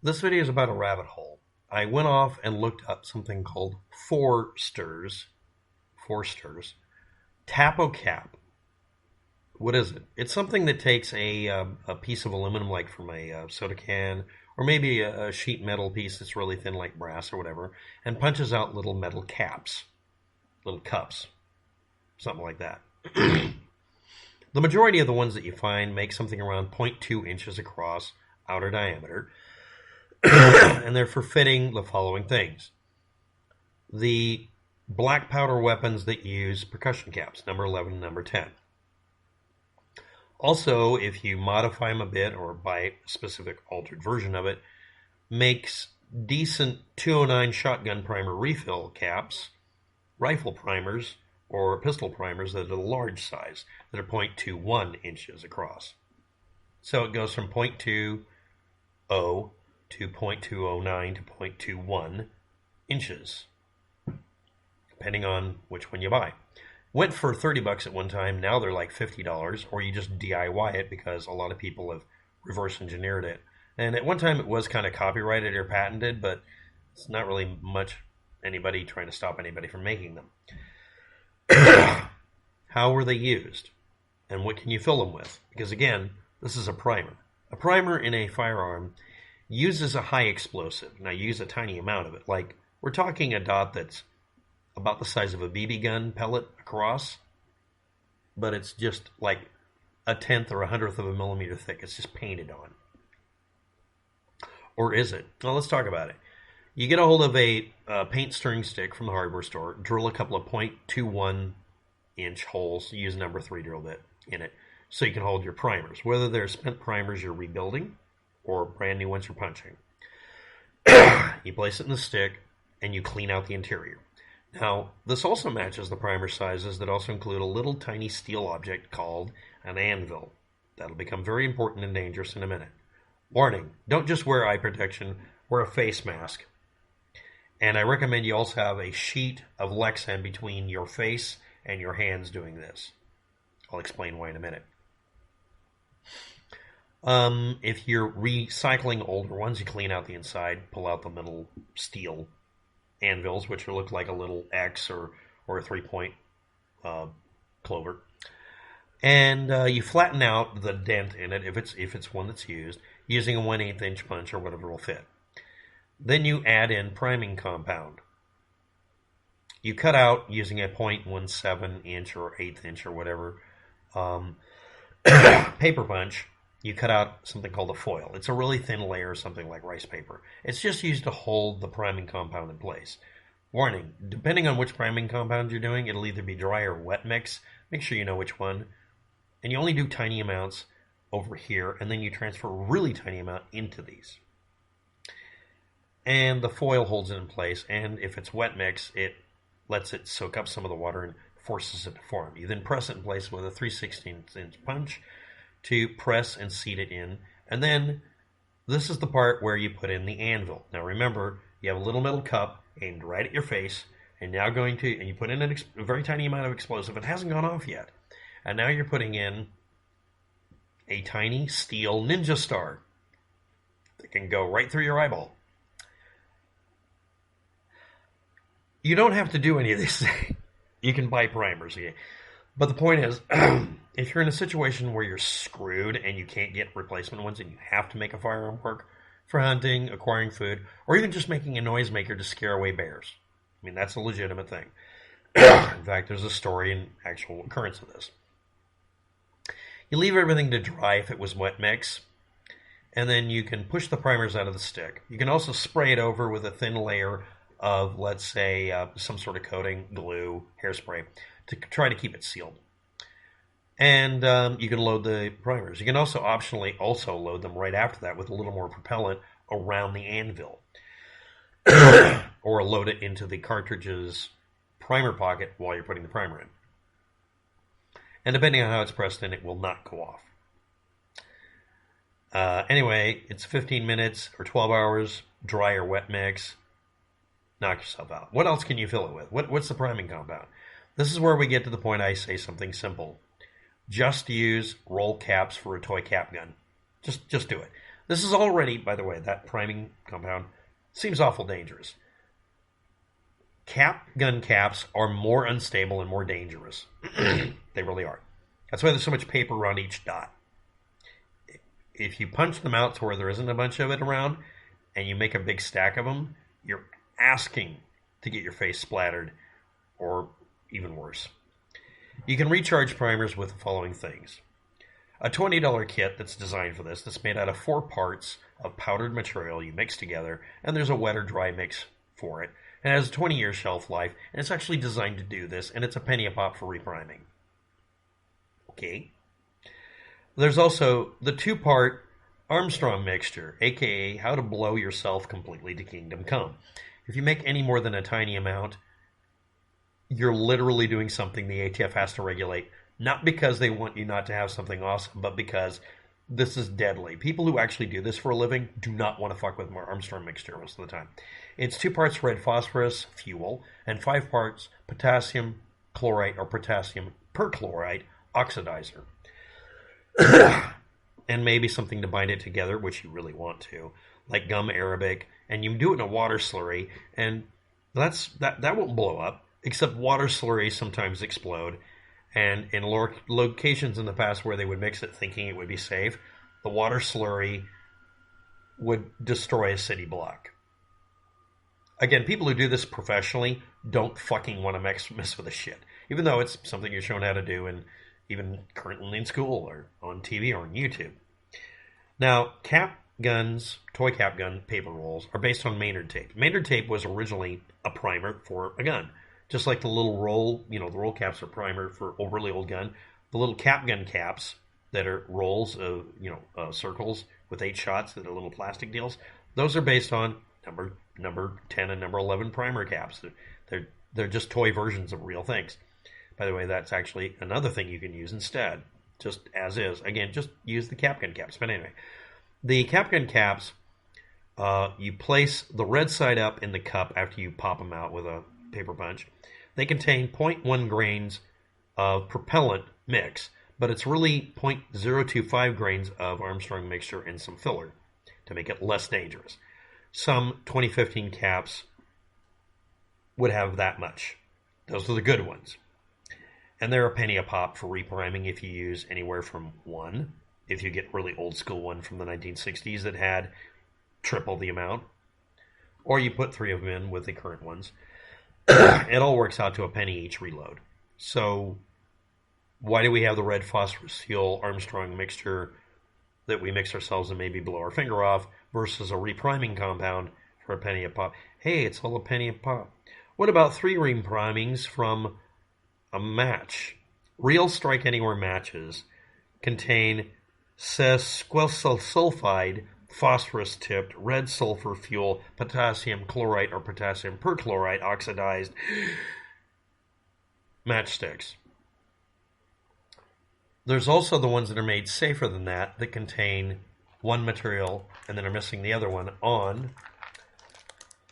This video is about a rabbit hole. I went off and looked up something called Forster's Tap O cap. What is it? It's something that takes a piece of aluminum, like from a soda can, or maybe a sheet metal piece that's really thin, like brass or whatever, and punches out little metal caps, little cups, something like that. The majority of the ones that you find make something around 0.2 inches across, outer diameter, and they're for fitting the following things. The black powder weapons that use percussion caps, number 11 and number 10. Also, if you modify them a bit or buy a specific altered version of it, makes decent 209 shotgun primer refill caps, rifle primers, or pistol primers that are the large size, that are 0.21 inches across. So it goes from 0.20 to 0.209 to 0.21 inches, depending on which one you buy. Went for $30 at one time. Now they're like $50, or you just DIY it because a lot of people have reverse engineered it. And at one time it was kind of copyrighted or patented, but it's not really much anybody trying to stop anybody from making them. How were they used? And what can you fill them with? Because again, this is a primer. A primer in a firearm uses a high explosive. Now use a tiny amount of it. Like, we're talking a dot that's about the size of a BB gun pellet across, but it's just like a tenth or a hundredth of a millimeter thick. It's just painted on. Or is it? Well, let's talk about it. You get a hold of a paint stirring stick from the hardware store, drill a couple of 0.21 inch holes, use number 3 drill bit in it, so you can hold your primers, whether they're spent primers you're rebuilding or brand new ones you're punching. You place it in the stick and you clean out the interior. Now, this also matches the primer sizes that also include a little tiny steel object called an anvil. That'll become very important and dangerous in a minute. Warning, don't just wear eye protection, wear a face mask. And I recommend you also have a sheet of Lexan between your face and your hands doing this. I'll explain why in a minute. If you're recycling older ones, you clean out the inside, pull out the middle steel anvils, which will look like a little X or a 3-point clover. And you flatten out the dent in it, if it's one that's used, using a 1/8 inch punch or whatever will fit. Then you add in priming compound. You cut out using a 0.17 inch or 1/8 inch or whatever paper punch. You cut out something called a foil. It's a really thin layer of something like rice paper. It's just used to hold the priming compound in place. Warning, depending on which priming compound you're doing, it'll either be dry or wet mix. Make sure you know which one. And you only do tiny amounts over here, and then you transfer a really tiny amount into these. And the foil holds it in place, and if it's wet mix, it lets it soak up some of the water and forces it to form. You then press it in place with a 3/16 inch punch to press and seat it in. And then this is the part where you put in the anvil. Now remember, you have a little metal cup aimed right at your face, and you put in a very tiny amount of explosive. It hasn't gone off yet. And now you're putting in a tiny steel ninja star that can go right through your eyeball. You don't have to do any of this. You can buy primers. Okay? But the point is, if you're in a situation where you're screwed and you can't get replacement ones and you have to make a firearm work for hunting, acquiring food, or even just making a noisemaker to scare away bears. I mean, that's a legitimate thing. In fact, there's a story and actual occurrence of this. You leave everything to dry if it was wet mix, and then you can push the primers out of the stick. You can also spray it over with a thin layer of, let's say, some sort of coating, glue, hairspray, to try to keep it sealed. And you can load the primers. You can also optionally load them right after that with a little more propellant around the anvil. Or load it into the cartridge's primer pocket while you're putting the primer in. And depending on how it's pressed in, it will not go off. Anyway, it's 15 minutes or 12 hours, dry or wet mix. Knock yourself out. What else can you fill it with? What's the priming compound? This is where we get to the point I say something simple. Just use roll caps for a toy cap gun. Just do it. This is already, by the way, that priming compound seems awful dangerous. Gun caps are more unstable and more dangerous. They really are. That's why there's so much paper around each dot. If you punch them out to where there isn't a bunch of it around and you make a big stack of them, you're asking to get your face splattered or even worse. You can recharge primers with the following things. A $20 kit that's designed for this, that's made out of 4 parts of powdered material you mix together, and there's a wet or dry mix for it. It has a 20-year shelf life, and it's actually designed to do this, and it's a penny a pop for repriming. Okay. There's also the 2-part Armstrong mixture, aka how to blow yourself completely to kingdom come. If you make any more than a tiny amount, you're literally doing something the ATF has to regulate, not because they want you not to have something awesome, but because this is deadly. People who actually do this for a living do not want to fuck with Armstrong mixture most of the time. It's 2 parts red phosphorus, fuel, and 5 parts potassium chlorite or potassium perchlorite oxidizer. And maybe something to bind it together, which you really want to, like gum arabic, and you do it in a water slurry, and that won't blow up, except water slurries sometimes explode. And in locations in the past where they would mix it thinking it would be safe, the water slurry would destroy a city block. Again, people who do this professionally don't fucking want to mess with this shit, even though it's something you're shown how to do, and even currently in school or on TV or on YouTube. Now, cap guns, toy cap gun paper rolls are based on Maynard tape. Maynard tape was originally a primer for a gun. Just like the little roll, the roll caps are primer for a really old gun. The little cap gun caps that are rolls of, circles with 8 shots that are little plastic deals. Those are based on number 10 and number 11 primer caps. They're just toy versions of real things. By the way, that's actually another thing you can use instead, just as is. Again, just use the cap gun caps. But anyway, the cap gun caps, you place the red side up in the cup after you pop them out with a paper punch. They contain 0.1 grains of propellant mix, but it's really 0.025 grains of Armstrong mixture and some filler to make it less dangerous. Some 2015 caps would have that much. Those are the good ones. And they're a penny a pop for repriming if you use anywhere from 1, if you get really old school one from the 1960s that had triple the amount, or you put 3 of them in with the current ones. It all works out to a penny each reload. So why do we have the red phosphorus fuel Armstrong mixture that we mix ourselves and maybe blow our finger off versus a repriming compound for a penny a pop? Hey, it's all a penny a pop. What about 3 reprimings from a match? Real Strike Anywhere matches contain sesquiosulfide phosphorus tipped red sulfur fuel potassium chlorite or potassium perchlorite oxidized matchsticks. There's also the ones that are made safer than that contain one material and then are missing the other one on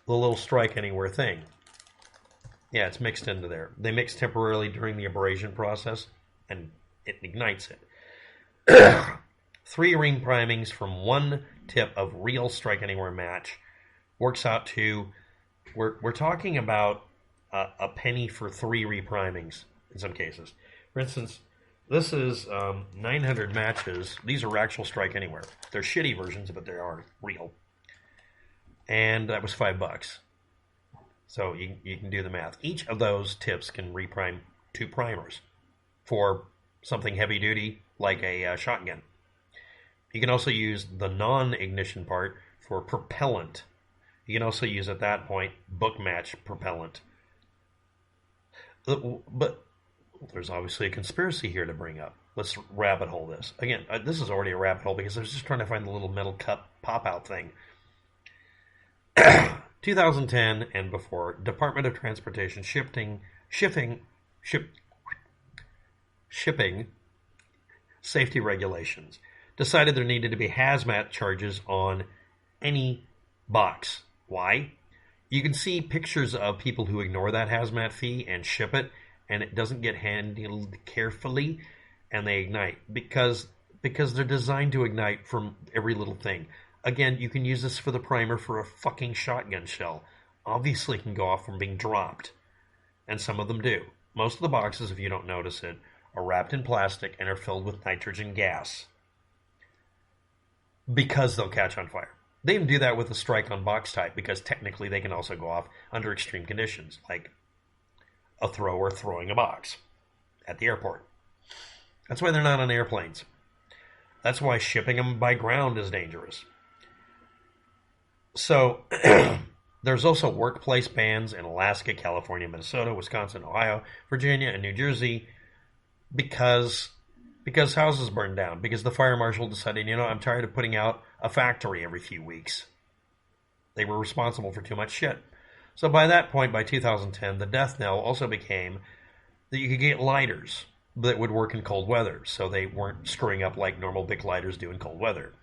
the little Strike Anywhere thing. Yeah, it's mixed into there. They mix temporarily during the abrasion process and it ignites it. 3 ring primings from 1 tip of Real Strike Anywhere match works out to, we're talking about a penny for 3 reprimings in some cases. For instance, this is 900 matches. These are actual Strike Anywhere. They're shitty versions, but they are real. And that was $5. So you can do the math. Each of those tips can reprime 2 primers for something heavy duty like a shotgun. You can also use the non-ignition part for propellant. You can also use at that point book match propellant. But there's obviously a conspiracy here to bring up. Let's rabbit hole this. Again, this is already a rabbit hole because I was just trying to find the little metal cup pop-out thing. 2010 and before, Department of Transportation shipping safety regulations decided there needed to be hazmat charges on any box. Why? You can see pictures of people who ignore that hazmat fee and ship it, and it doesn't get handled carefully, and they ignite. Because because they're designed to ignite from every little thing. Again, you can use this for the primer for a fucking shotgun shell. Obviously, it can go off from being dropped, and some of them do. Most of the boxes, if you don't notice it, are wrapped in plastic and are filled with nitrogen gas because they'll catch on fire. They even do that with the strike-on box type because technically they can also go off under extreme conditions, like a thrower throwing a box at the airport. That's why they're not on airplanes. That's why shipping them by ground is dangerous. So there's also workplace bans in Alaska, California, Minnesota, Wisconsin, Ohio, Virginia, and New Jersey because houses burned down, because the fire marshal decided, I'm tired of putting out a factory every few weeks. They were responsible for too much shit. So by that point, by 2010, the death knell also became that you could get lighters that would work in cold weather, so they weren't screwing up like normal Bic lighters do in cold weather.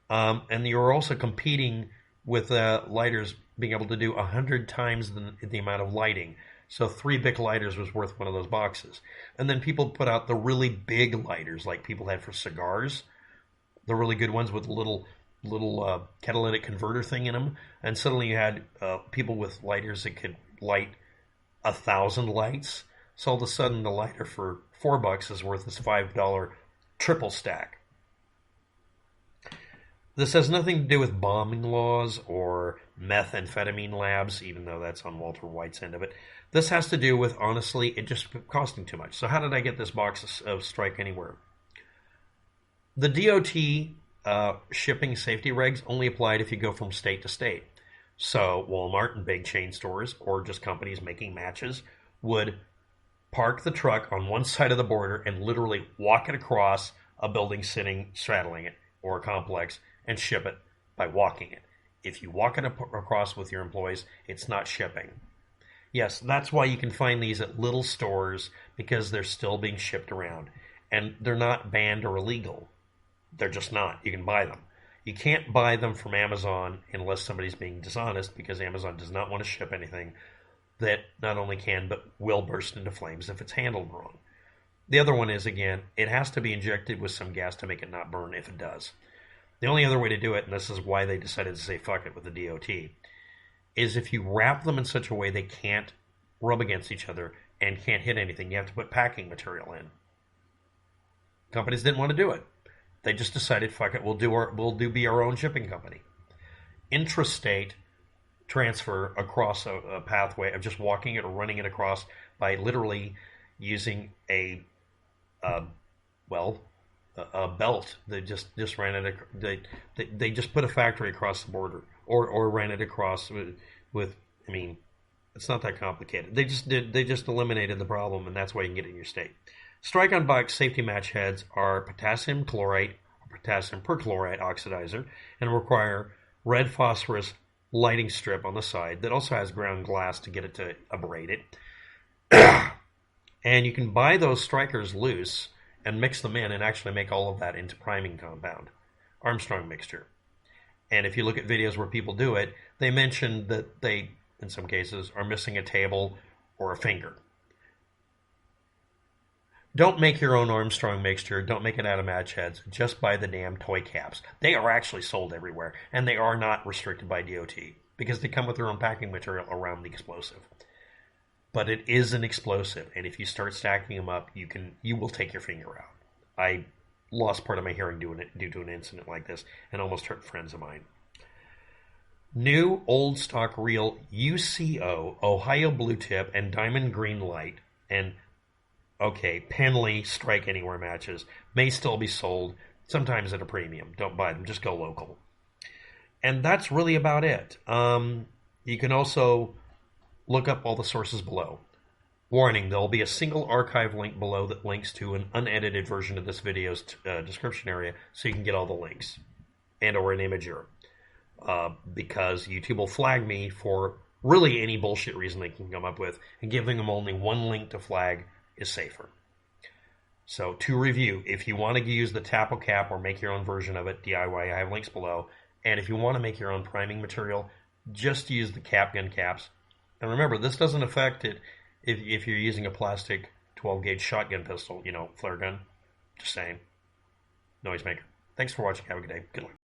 And you were also competing with lighters being able to do 100 times the amount of lighting. So 3 Bic lighters was worth one of those boxes. And then people put out the really big lighters like people had for cigars, the really good ones with little catalytic converter thing in them. And suddenly you had people with lighters that could light 1,000 lights. So all of a sudden the lighter for $4 is worth this $5 triple stack. This has nothing to do with bombing laws or methamphetamine labs, even though that's on Walter White's end of it. This has to do with, honestly, it just costing too much. So how did I get this box of Strike Anywhere? The DOT shipping safety regs only applied if you go from state to state. So Walmart and big chain stores, or just companies making matches, would park the truck on one side of the border and literally walk it across a building sitting straddling it, or a complex, and ship it by walking it. If you walk it across with your employees, it's not shipping. Yes, that's why you can find these at little stores, because they're still being shipped around. And they're not banned or illegal. They're just not. You can buy them. You can't buy them from Amazon unless somebody's being dishonest, because Amazon does not want to ship anything that not only can but will burst into flames if it's handled wrong. The other one is, again, it has to be injected with some gas to make it not burn if it does. The only other way to do it, and this is why they decided to say fuck it with the DOT, is if you wrap them in such a way they can't rub against each other and can't hit anything, you have to put packing material in. Companies didn't want to do it. They just decided, fuck it, we'll be our own shipping company. Intrastate transfer across a pathway of just walking it or running it across by literally using a belt. They just ran it. They just put a factory across the border, or ran it across with. I mean, it's not that complicated. They just eliminated the problem, and that's why you can get it in your state. Strike-on box safety match heads are potassium chlorate or potassium perchlorate oxidizer, and require red phosphorus lighting strip on the side that also has ground glass to get it to abrade it. And you can buy those strikers loose and mix them in and actually make all of that into priming compound, Armstrong mixture. And if you look at videos where people do it, they mention that they, in some cases, are missing a table or a finger. Don't make your own Armstrong mixture. Don't make it out of match heads. Just buy the damn toy caps. They are actually sold everywhere, and they are not restricted by DOT because they come with their own packing material around the explosive. But it is an explosive, and if you start stacking them up, you will take your finger out. I lost part of my hearing due to an incident like this, and almost hurt friends of mine. New old stock reel UCO, Ohio Blue Tip, and Diamond Green Light, and Penley Strike Anywhere matches may still be sold, sometimes at a premium. Don't buy them, just go local. And that's really about it. You can also look up all the sources below. Warning, there will be a single archive link below that links to an unedited version of this video's description area, so you can get all the links and or an imager. Because YouTube will flag me for really any bullshit reason they can come up with, and giving them only one link to flag is safer. So to review, if you want to use the Tap O cap or make your own version of it, DIY, I have links below. And if you want to make your own priming material, just use the cap gun caps. And remember, this doesn't affect it if you're using a plastic 12-gauge shotgun pistol, flare gun. Just saying. noisemaker. Thanks for watching. Have a good day. Good luck.